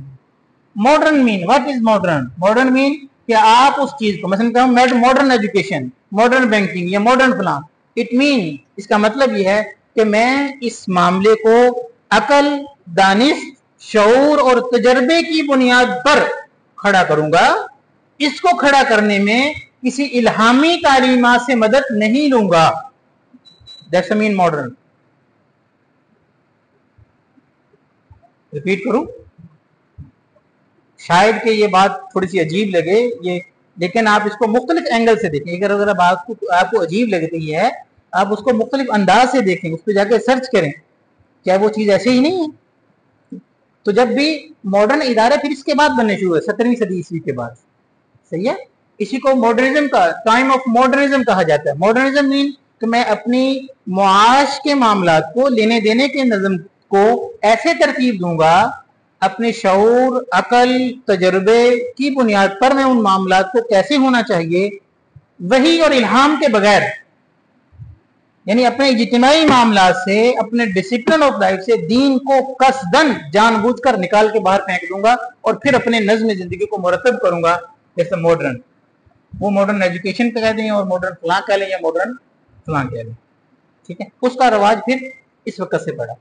modern man, what is modern? Modern man کہ آپ اس چیز کو مثلا ماڈرن ایجوکیشن، ماڈرن بینکنگ یا ماڈرن پلان، اٹ مین اس کا مطلب یہ ہے کہ میں اس معاملے کو عقل، دانش، شعور اور تجربے کی بنیاد پر کھڑا کروں گا، اس کو کھڑا کرنے میں کسی الہامی تعلیمات سے مدد نہیں لوں گا۔ That's man modern. ریپیٹ کروں، شاید کہ یہ بات تھوڑی سی عجیب لگے یہ، لیکن آپ اس کو مختلف اینگل سے دیکھیں۔ اگر آپ کو عجیب لگتی ہے، آپ اس کو مختلف انداز سے دیکھیں، اس پہ جا کے سرچ کریں، کیا وہ چیز ایسے ہی نہیں ہے؟ تو جب بھی ماڈرن ادارے پھر اس کے بعد بننے شروع ہوئے 17ویں صدی عیسوی کے بعد، صحیح ہے؟ اسی کو ماڈرنزم کا ٹائم آف ماڈرنزم کہا جاتا ہے۔ ماڈرنزم مین کہ میں اپنی معاش کے معاملات کو، لینے دینے کے نظم کو ایسے ترتیب دوں گا، اپنے شعور، عقل، تجربے کی بنیاد پر میں ان معاملات کو کیسے ہونا چاہیے، وحی اور الہام کے بغیر، یعنی اپنے اجتماعی معاملات سے، اپنے ڈسپلن آف لائف سے دین کو قصدن جان بوجھ کر نکال کے باہر پھینک دوں گا، اور پھر اپنے نظم زندگی کو مرتب کروں گا۔ جیسے ماڈرن، وہ ماڈرن ایجوکیشن کہہ دیں اور ماڈرن فلاں کہہ لیں یا ماڈرن فلاں کہہ لیں، ٹھیک ہے؟ اس کا رواج پھر اس وقت سے پڑا۔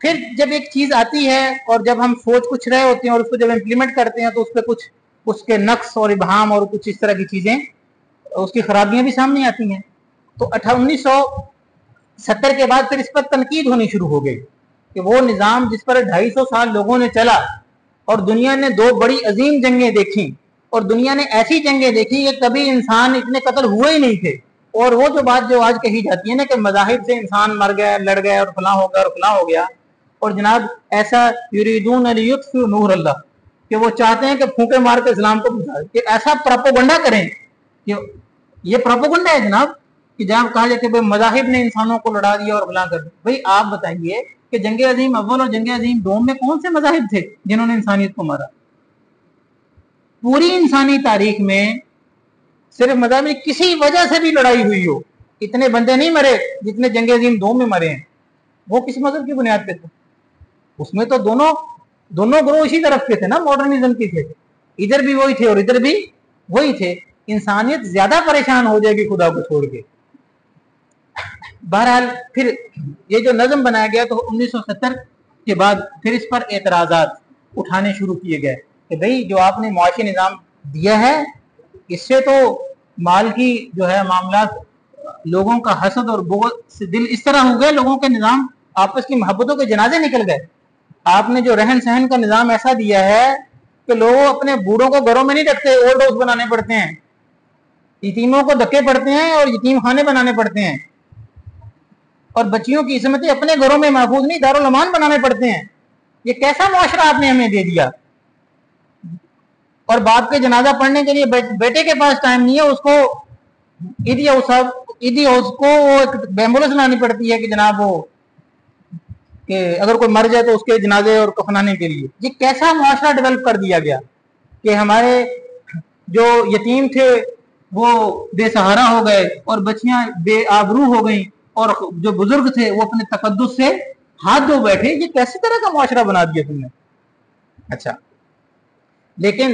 پھر جب ایک چیز آتی ہے اور جب ہم سوچ کچھ رہے ہوتے ہیں اور اس کو جب امپلیمنٹ کرتے ہیں تو اس پہ کچھ اس کے نقص اور ابہام اور کچھ اس طرح کی چیزیں، اس کی خرابیاں بھی سامنے آتی ہیں۔ تو 1970 کے بعد پھر اس پر تنقید ہونی شروع ہو گئی کہ وہ نظام جس پر 250 سال لوگوں نے چلا، اور دنیا نے 2 بڑی عظیم جنگیں دیکھی، اور دنیا نے ایسی جنگیں دیکھی کہ کبھی انسان اتنے قتل ہوئے ہی نہیں تھے، اور وہ جو بات جو آج کہی جاتی ہے نا کہ مذاہب سے انسان مر گیا، لڑ گیا اور فلاں ہو گیا اور فلاں ہو گیا، اور جناب ایسا یریدون لیطفئوا نور اللہ کہ وہ چاہتے ہیں کہ پھونکے مار کے اسلام کو بجھائیں، کہ ایسا پروپیگنڈا کریں کہ یہ پروپیگنڈا ہے جناب، کہ جہاں کہا جائے کہ مذاہب نے انسانوں کو لڑا دیا اور فلاں کر دیا۔ بھائی آپ بتائیے کہ جنگ عظیم اول اور جنگ عظیم دوم میں کون سے مذاہب تھے جنہوں نے انسانیت کو مارا؟ پوری انسانی تاریخ میں صرف مذہب میں کسی وجہ سے بھی لڑائی ہوئی ہو، اتنے بندے نہیں مرے جتنے جنگ عظیم دوم میں مرے ہیں۔ وہ کس مذہب کی بنیاد پہ تھے؟ اس میں تو دونوں گروہ اسی طرف کے تھے نا، ماڈرنزم کے تھے، ادھر بھی وہی تھے اور ادھر بھی وہی تھے۔ انسانیت زیادہ پریشان ہو جائے گی خدا کو چھوڑ کے۔ بہرحال پھر یہ جو نظم بنایا گیا تو 1970 کے بعد پھر اس پر اعتراضات اٹھانے شروع کیے گئے کہ بھئی جو آپ نے معاشی نظام دیا ہے، اس سے تو مال کی جو ہے معاملات، لوگوں کا حسد اور بغض سے دل اس طرح ہو گئے، لوگوں کے نظام آپس کی محبتوں کے جنازے نکل گئے۔ آپ نے جو رہن سہن کا نظام ایسا دیا ہے کہ لوگ اپنے بوڑھوں کو گھروں میں نہیں رکھتے، اولڈ ہاؤس بنانے پڑتے ہیں، یتیموں کو دھکے پڑتے ہیں اور یتیم خانے بنانے پڑتے ہیں، اور بچیوں کی عصمتیں اپنے گھروں میں محفوظ نہیں، دارالمان بنانے پڑتے ہیں۔ یہ کیسا معاشرہ آپ نے ہمیں دے دیا؟ اور باپ کے جنازہ پڑھنے کے لیے بیٹے کے پاس ٹائم نہیں ہے، اس کو اس کو ایک ایمبولینس لانی پڑتی ہے کہ جناب وہ کہ اگر کوئی مر جائے تو اس کے جنازے اور کفنانے کے لیے. یہ کیسا معاشرہ ڈیولپ کر دیا گیا کہ ہمارے جو یتیم تھے وہ بے سہارا ہو گئے اور بچیاں بے آبرو ہو گئیں، اور جو بزرگ تھے وہ اپنے تقدس سے ہاتھ دھو بیٹھے. یہ کیسی طرح کا معاشرہ بنا دیا تم نے؟ اچھا، لیکن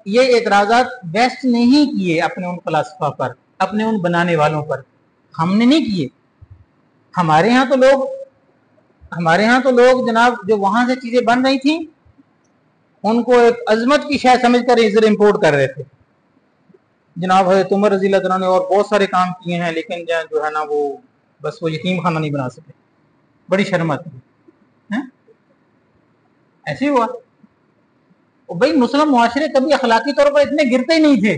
یہ اعتراضات ویسٹ نے ہی کیے اپنے ان فلاسفہ پر، اپنے ان بنانے والوں پر، ہم نے نہیں کیے. ہمارے ہاں تو لوگ جناب جو وہاں سے چیزیں بن رہی تھیں ان کو ایک عظمت کی شے سمجھ کر ادھر امپورٹ کر رہے تھے. جناب حضرت عمر رضی اللہ عنہ نے اور بہت سارے کام کیے ہیں، لیکن جو ہے نا وہ بس وہ یتیم خانہ نہیں بنا سکے. بڑی شرم آتی ہے. ایسے ہوا. بھائی مسلم معاشرے کبھی اخلاقی طور پر اتنے گرتے ہی نہیں تھے.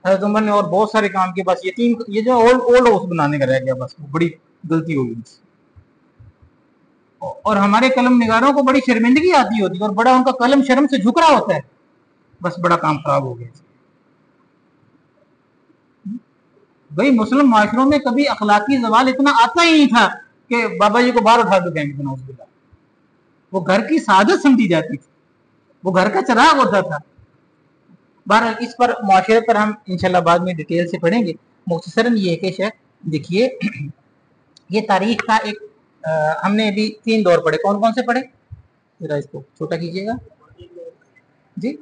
حضرت عمر نے اور بہت سارے کام کیے، بس یتیم یہ جو اولڈ ہاؤس بنانے کا رہ گیا، بس بڑی غلطی ہوگی. اور ہمارے قلم نگاروں کو بڑی شرمندگی آتی ہوتی ہے اور بڑا ان کا قلم شرم سے جھک رہا ہوتا ہے، بس بڑا کام خراب ہو گیا. بھائی مسلم معاشروں میں کبھی اخلاقی زوال اتنا آتا ہی نہیں تھا کہ بابا جی کو باہر اٹھا دو کہیں گے. وہ گھر کی سعادت سمجھی جاتی تھی، وہ گھر کا چراغ ہوتا تھا. بہرحال اس پر معاشرے پر ہم انشاءاللہ بعد میں ڈیٹیل سے پڑھیں گے. مختصراً یہ کہ شیخ دیکھیے یہ تاریخ کا ایک ہم نے ابھی 3 دور پڑھے. کون کون سے پڑھے؟ ذرا اس کو چھوٹا کیجیے گا جی.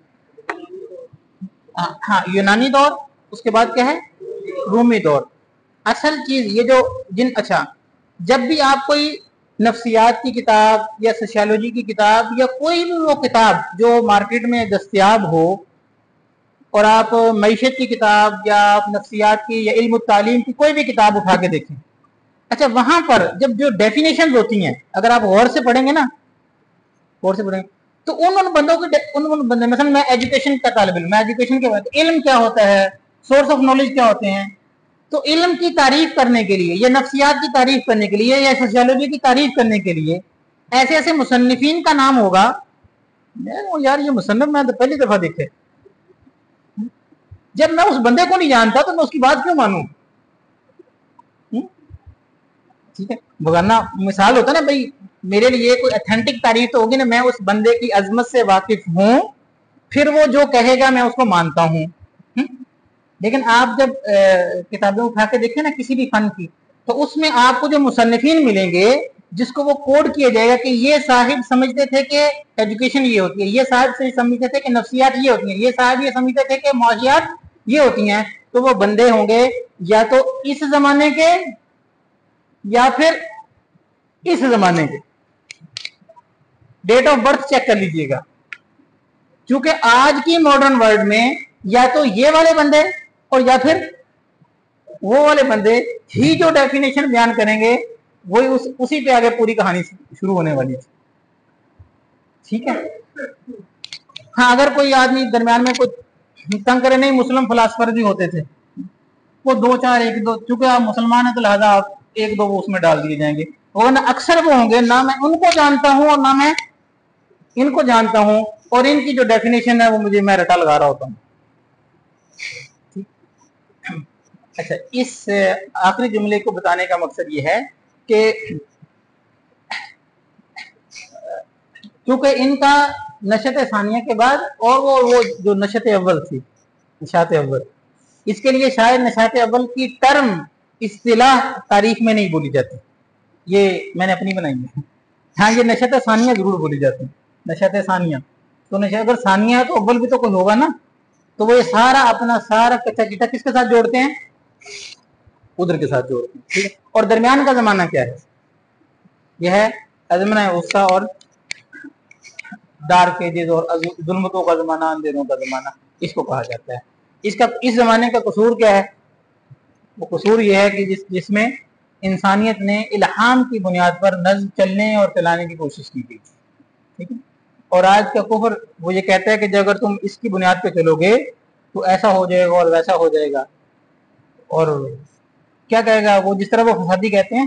ہاں، یونانی دور، اس کے بعد کیا ہے؟ رومی دور. اصل چیز یہ جو اچھا جب بھی آپ کوئی نفسیات کی کتاب یا سوشیالوجی کی کتاب یا کوئی بھی وہ کتاب جو مارکیٹ میں دستیاب ہو، اور آپ معیشت کی کتاب یا آپ نفسیات کی یا علم التعلیم کی کوئی بھی کتاب اٹھا کے دیکھیں، اچھا وہاں پر جب جو ڈیفینیشن ہوتی ہیں اگر آپ غور سے پڑھیں گے نا، غور سے پڑھیں گے تو ان بندوں کے مثلا میں ایجوکیشن کا طالب علم، میں ایجوکیشن کے بعد علم کیا ہوتا ہے، سورس آف نالج کیا ہوتے ہیں، تو علم کی تعریف کرنے کے لیے یا نفسیات کی تعریف کرنے کے لیے یا سوشیالوجی کی تعریف کرنے کے لیے ایسے ایسے مصنفین کا نام ہوگا. یار یہ مصنف میں تو پہلی دفعہ دیکھے، جب میں اس بندے کو نہیں جانتا تو میں اس کی بات کیوں مانوں؟ ٹھیک ہے، بغانہ مثال ہوتا ہے نا بھائی میرے لیے کوئی اتھینٹک تعریف تو ہوگی نا، میں اس بندے کی عظمت سے واقف ہوں پھر وہ جو کہے گا میں اس کو مانتا ہوں. لیکن آپ جب کتابیں اٹھا کے دیکھیں نا کسی بھی فن کی، تو اس میں آپ کو جو مصنفین ملیں گے جس کو وہ کوڈ کیا جائے گا کہ یہ صاحب سمجھتے تھے کہ ایجوکیشن یہ ہوتی ہے، یہ صاحب سمجھتے تھے کہ نفسیات یہ ہوتی ہیں، یہ صاحب یہ سمجھتے تھے کہ معاشیات یہ ہوتی ہیں. تو وہ بندے ہوں گے یا تو اس زمانے کے یا پھر اس زمانے کے. ڈیٹ آف برتھ چیک کر لیجئے گا، کیونکہ آج کی ماڈرن ورلڈ میں یا تو یہ والے بندے اور یا پھر وہ والے بندے ہی جو ڈیفینیشن بیان کریں گے وہی اسی پہ آگے پوری کہانی شروع ہونے والی ہے. ٹھیک ہے. ہاں اگر کوئی آدمی درمیان میں کوئی تنگ کرے، نہیں مسلم فلاسفر بھی ہوتے تھے، وہ 2-4 1-2 چونکہ آپ مسلمان ہیں تو لہٰذا آپ 1-2 وہ اس میں ڈال دیے جائیں گے، ورنہ اکثر وہ ہوں گے نہ میں ان کو جانتا ہوں اور نہ میں ان کو جانتا ہوں، اور ان کی جو ڈیفینیشن ہے وہ میں رٹا لگا رہا ہوتا ہوں. اچھا اس آخری جملے کو بتانے کا مقصد یہ ہے کہ کیونکہ ان کا نشت ثانیہ کے بعد اور وہ جو نشت اول تھی، نشات اول، اس کے لیے شاید نشات اول کی ٹرم اصطلاح تاریخ میں نہیں بولی جاتی، یہ میں نے اپنی بنائی ہے. ہاں یہ نشت ثانیہ ضرور بولی جاتی، نشت ثانیہ. تو اگر ثانیہ ہے تو اول بھی تو کوئی ہوگا نا، تو وہ یہ سارا اپنا سارا کچا چٹا کس کے ساتھ جوڑتے ہیں؟ ادھر کے ساتھ جوڑتے ہیں. ٹھیک ہے. اور درمیان کا زمانہ کیا ہے؟ یہ ہے ازمنہ وسطیٰ اور ڈارک ایجز اور ظلمتوں کا زمانہ، اندھیروں کا زمانہ اس کو کہا جاتا ہے. اس زمانے کا قصور کیا ہے؟ وہ قصور یہ ہے کہ جس میں انسانیت نے الہام کی بنیاد پر نظم چلنے اور چلانے کی کوشش کی تھی. ٹھیک ہے. اور آج کا کفر وہ یہ کہتا ہے کہ اگر تم اس کی بنیاد پہ چلو گے تو ایسا ہو جائے گا اور ویسا ہو جائے گا. اور کیا کہے گا وہ، جس طرح وہ فسادی کہتے ہیں